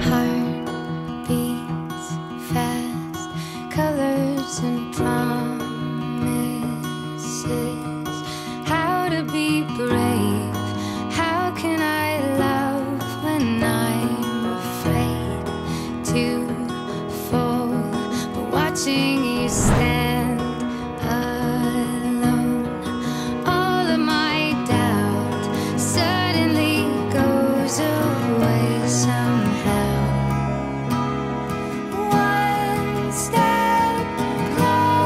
heart beats fast, colors and promises. How to be brave, how can I love when I'm afraid to fall? But watching you stand alone, all of my doubt suddenly goes away somehow. One step closer.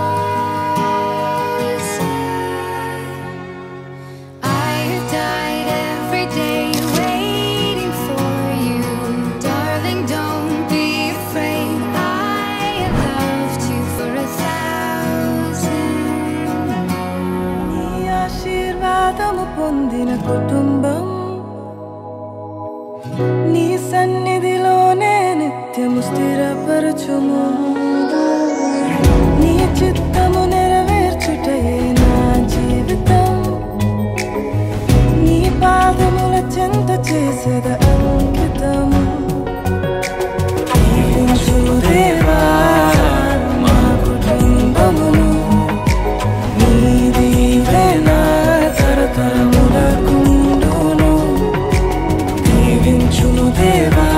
I have died every day waiting for you, darling, don't be afraid. I have loved you for 1,000. నీ ఆశీర్వాదము పొందిన కుటుంబం, నీ సన్నిధిలోనే నిత్యము స్థిరపరచుము. నీ చిత్తము నెరవేర్చుటయే నా జీవితం, నీ పాదముల చెంత చేసేద అంకితము. దీవించుము దేవా మా కుటుంబమును, నీ దీవెన తరతరములకుండును. దీవించుము దేవా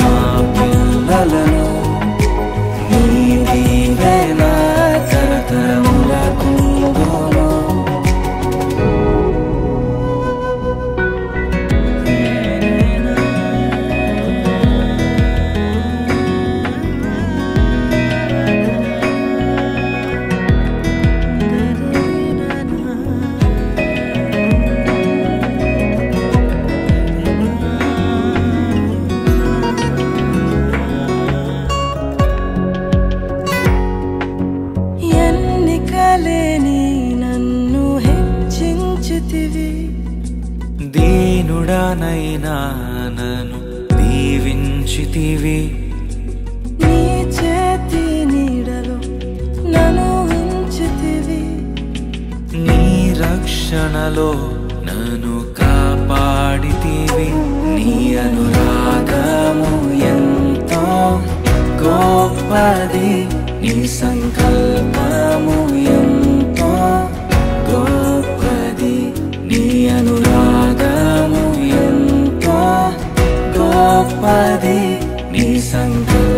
మా పిల్లలను, నీ దీవెన తరతరములకుండును. ఎన్నికలేని నన్ను హెచ్చించితివి, దీనుడనైనా నన్ను దీవించితివి. నీ చేతి నీడలో నన్ను ఉంచితివి. నీ రక్షణలో నన్ను కాపాడితివి. నీ అనురాగము ఎంతో గొప్పది, నీ సంకల్పము ఎంతో గొప్పది. నీ అనురాగము ఎంతో గొప్పది, నీ సంకల్పము